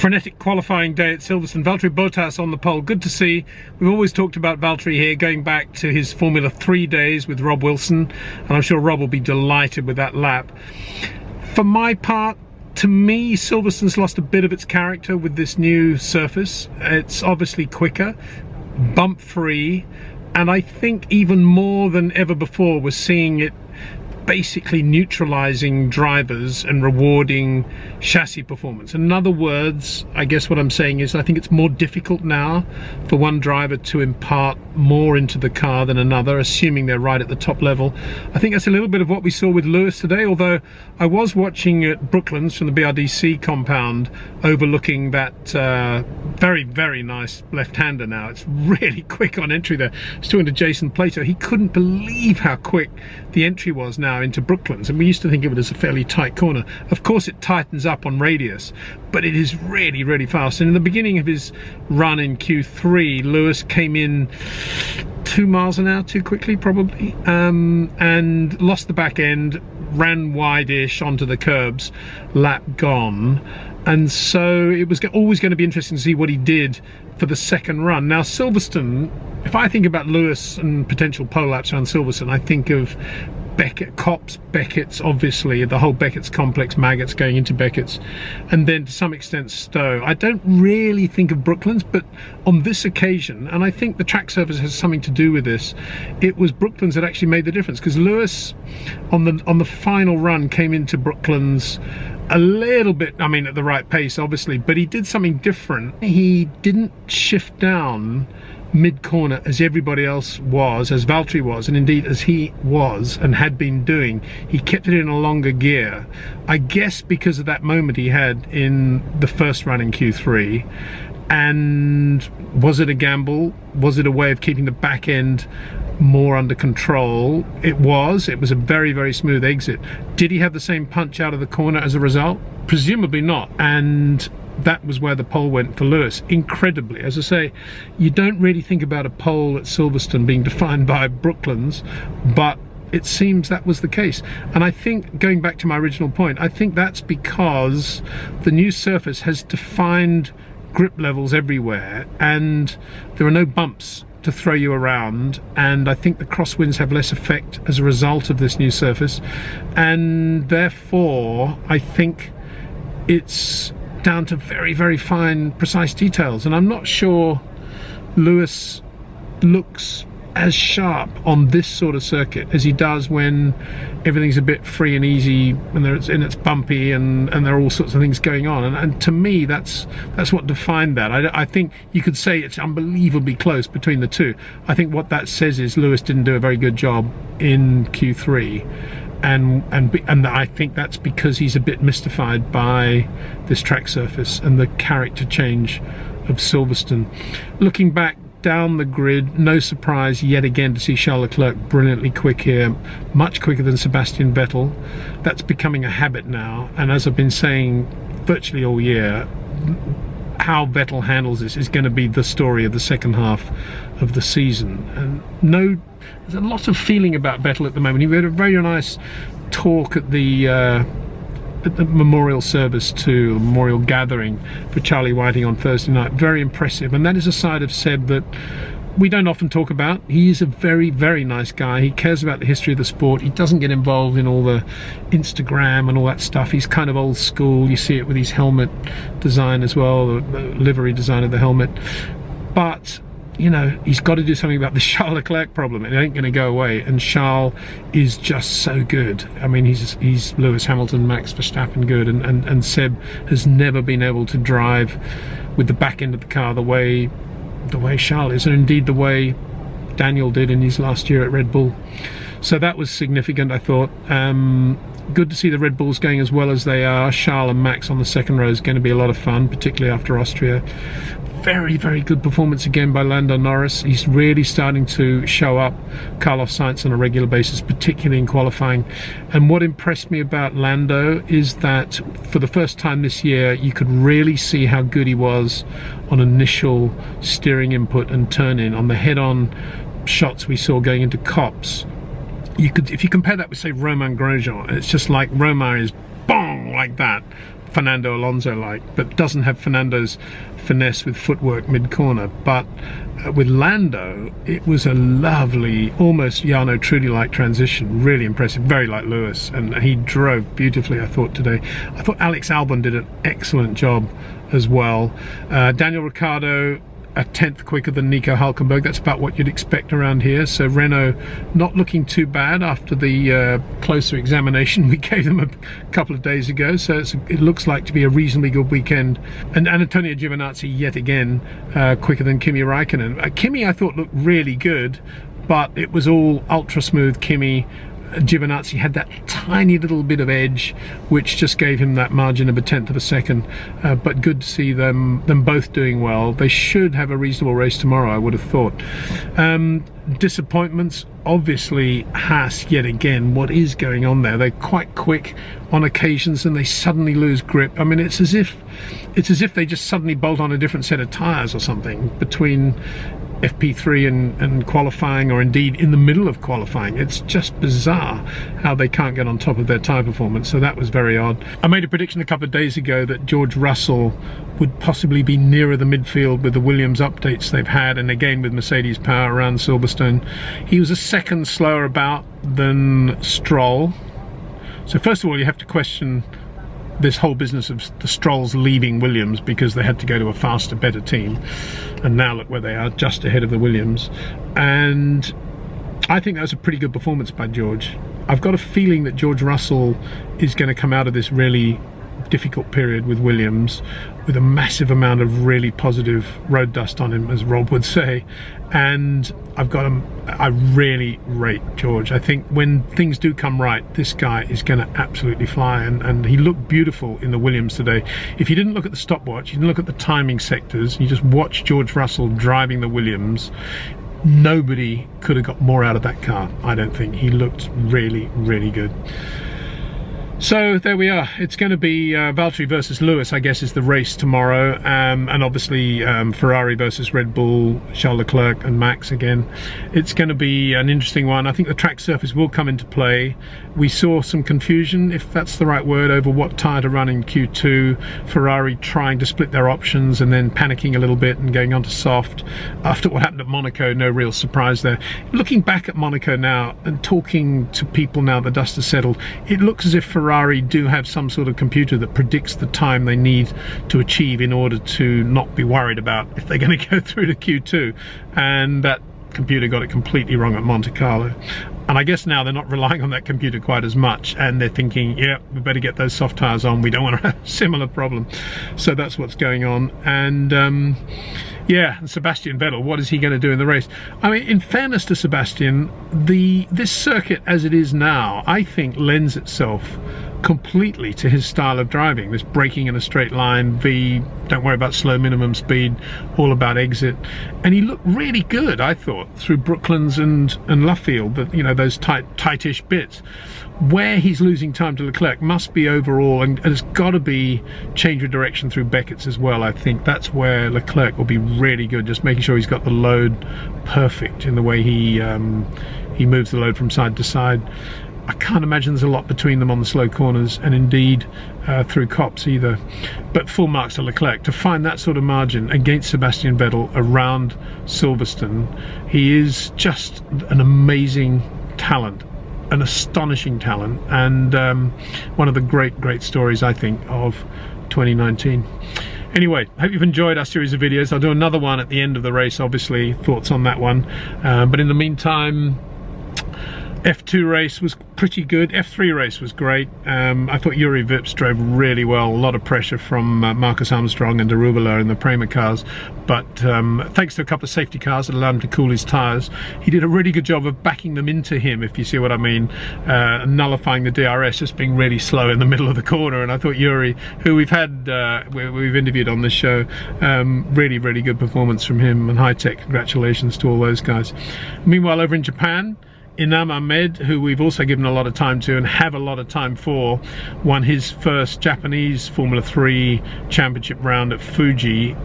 Frenetic qualifying day at Silverstone. Valtteri Bottas on the pole. Good to see. We've always talked about Valtteri here, going back to his Formula 3 days with Rob Wilson, and I'm sure Rob will be delighted with that lap. For my part, to me, Silverstone's lost a bit of its character with this new surface. It's obviously quicker, bump-free, and I think even more than ever before, we're seeing it basically neutralizing drivers and rewarding chassis performance. In other words, I guess what I'm saying is I think it's more difficult now for one driver to impart more into the car than another, assuming they're right at the top level. I think that's a little bit of what we saw with Lewis today, although I was watching at Brooklands from the BRDC compound overlooking that very, very nice left-hander now. It's really quick on entry there. I was talking to Jason Plato. He couldn't believe how quick the entry was now into Brooklands, and we used to think of it as a fairly tight corner. Of course it tightens up on radius, but it is really, really fast. And in the beginning of his run in Q3, Lewis came in 2 miles an hour too quickly probably, and lost the back end, ran wide-ish onto the curbs, lap gone. And so it was always going to be interesting to see what he did for the second run. Now Silverstone, if I think about Lewis and potential pole laps around Silverstone, I think of Beckett, Copse, Beckett's, obviously, the whole Beckett's complex, Maggots going into Beckett's, and then to some extent Stowe. I don't really think of Brooklands, but on this occasion, and I think the track surface has something to do with this, it was Brooklands that actually made the difference, because Lewis on the final run came into Brooklands a little bit, I mean, at the right pace obviously, but he did something different. He didn't shift down mid-corner as everybody else was, as Valtteri was, and indeed as he was and had been doing. He kept it in a longer gear, I guess because of that moment he had in the first run in Q3. And was it a gamble? Was it a way of keeping the back end more under control? It was a very, very smooth exit. Did he have the same punch out of the corner as a result? Presumably not. And that was where the pole went for Lewis, incredibly. As I say, you don't really think about a pole at Silverstone being defined by Brooklands, but it seems that was the case. And I think, going back to my original point, I think that's because the new surface has defined grip levels everywhere, and there are no bumps to throw you around, and I think the crosswinds have less effect as a result of this new surface, and therefore I think it's down to very, very fine, precise details. And I'm not sure Lewis looks as sharp on this sort of circuit as he does when everything's a bit free and easy and it's bumpy and there are all sorts of things going on. And to me, that's what defined that. I think you could say it's unbelievably close between the two. I think what that says is Lewis didn't do a very good job in Q3. And I think that's because he's a bit mystified by this track surface and the character change of Silverstone. Looking back down the grid, no surprise yet again to see Charles Leclerc brilliantly quick here, much quicker than Sebastian Vettel. That's becoming a habit now, and as I've been saying virtually all year, how Vettel handles this is going to be the story of the second half of the season. And there's a lot of feeling about Vettel at the moment. He had a very nice talk at the memorial service to memorial gathering for Charlie Whiting on Thursday night. Very impressive, and that is a side of Seb that we don't often talk about. He is a very, very nice guy. He cares about the history of the sport. He doesn't get involved in all the Instagram and all that stuff. He's kind of old school. You see it with his helmet design as well, the livery design of the helmet. But you know, he's got to do something about the Charles Leclerc problem. It ain't going to go away, and Charles is just so good. I mean, he's Lewis Hamilton, Max Verstappen good, and Seb has never been able to drive with the back end of the car the way Charles is, and indeed the way Daniel did in his last year at Red Bull. So that was significant, I thought. Good to see the Red Bulls going as well as they are. Charles and Max on the second row is going to be a lot of fun, particularly after Austria. Very, very good performance again by Lando Norris. He's really starting to show up Carlos Sainz on a regular basis, particularly in qualifying. And what impressed me about Lando is that for the first time this year, you could really see how good he was on initial steering input and turn-in. On the head-on shots we saw going into Copse, if you compare that with, say, Romain Grosjean, it's just like Romain is bong like that. Fernando Alonso-like, but doesn't have Fernando's finesse with footwork mid-corner. But with Lando, it was a lovely, almost Jarno Trulli-like transition. Really impressive, very like Lewis, and he drove beautifully, I thought, today. I thought Alex Albon did an excellent job as well. Daniel Ricciardo, a tenth quicker than Nico Hülkenberg. That's about what you'd expect around here. So Renault not looking too bad after the closer examination we gave them a couple of days ago. So it looks like to be a reasonably good weekend. And Antonio Giovinazzi yet again quicker than Kimi Räikkönen. Kimi I thought looked really good, but it was all ultra smooth Kimi. Giovinazzi had that tiny little bit of edge which just gave him that margin of a tenth of a second, but good to see them both doing well. They should have a reasonable race tomorrow, I would have thought. Disappointments, obviously Haas yet again. What is going on there? They're quite quick on occasions and they suddenly lose grip. I mean, it's as if they just suddenly bolt on a different set of tyres or something between FP3 and qualifying, or indeed in the middle of qualifying. It's just bizarre how they can't get on top of their tyre performance, so that was very odd. I made a prediction a couple of days ago that George Russell would possibly be nearer the midfield with the Williams updates they've had, and again with Mercedes power around Silverstone. He was a second slower about than Stroll. So first of all, you have to question this whole business of the Strolls leaving Williams because they had to go to a faster, better team, and now look where they are, just ahead of the Williams. And I think that was a pretty good performance by George. I've got a feeling that George Russell is going to come out of this really difficult period with Williams with a massive amount of really positive road dust on him, as Rob would say. And I really rate George. I think when things do come right, this guy is going to absolutely fly, and he looked beautiful in the Williams today. If you didn't look at the stopwatch, you didn't look at the timing sectors, you just watch George Russell driving the Williams, nobody could have got more out of that car, I don't think. He looked really, really good. So there we are. It's going to be Valtteri versus Lewis, I guess, is the race tomorrow, and obviously Ferrari versus Red Bull, Charles Leclerc and Max again. It's going to be an interesting one. I think the track surface will come into play. We saw some confusion, if that's the right word, over what tyre to run in Q2. Ferrari trying to split their options and then panicking a little bit and going on to soft. After what happened at Monaco, no real surprise there. Looking back at Monaco now and talking to people now the dust has settled, it looks as if Ferrari do have some sort of computer that predicts the time they need to achieve in order to not be worried about if they're going to go through to Q2, and that computer got it completely wrong at Monte Carlo. And I guess now they're not relying on that computer quite as much, and they're thinking, yeah, we better get those soft tyres on, we don't want to have a similar problem. So that's what's going on. And yeah, and Sebastian Vettel, what is he going to do in the race? I mean, in fairness to Sebastian, this circuit as it is now, I think lends itself completely to his style of driving. This braking in a straight line, don't worry about slow minimum speed, all about exit. And he looked really good, I thought, through Brooklands and Luffield, but you know, those tightish bits. Where he's losing time to Leclerc must be overall, and it's got to be change of direction through Beckett's as well. I think that's where Leclerc will be really good, just making sure he's got the load perfect in the way he moves the load from side to side. I can't imagine there's a lot between them on the slow corners, and indeed through Copse either. But full marks to Leclerc to find that sort of margin against Sebastian Vettel around Silverstone. He is just an amazing talent, an astonishing talent, and one of the great stories, I think, of 2019. Anyway, I hope you've enjoyed our series of videos. I'll do another one at the end of the race, obviously, thoughts on that one. But in the meantime, F2 race was pretty good. F3 race was great. I thought Yuri Vips drove really well. A lot of pressure from Marcus Armstrong and Darubala in the Prema cars, but thanks to a couple of safety cars that allowed him to cool his tyres, he did a really good job of backing them into him, if you see what I mean, nullifying the DRS, just being really slow in the middle of the corner. And I thought Yuri, who we've interviewed on this show, really good performance from him, and high tech congratulations to all those guys. Meanwhile, over in Japan, Inam Ahmed, who we've also given a lot of time to and have a lot of time for, won his first Japanese Formula 3 championship round at Fuji.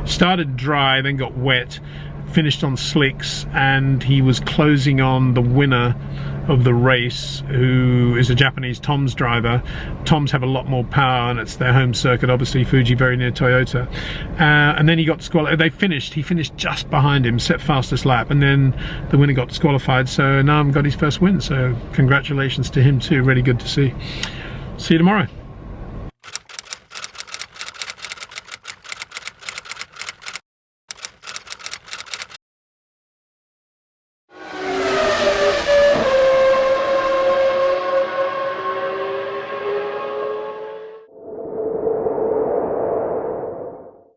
Started dry, then got wet, finished on slicks, and he was closing on the winner of the race, who is a Japanese Toms driver. Toms have a lot more power, and it's their home circuit, obviously Fuji, very near Toyota. And then he got disqualified. He finished just behind him, set fastest lap, and then the winner got disqualified. So Nam got his first win, so congratulations to him too. Really good to see. See you tomorrow.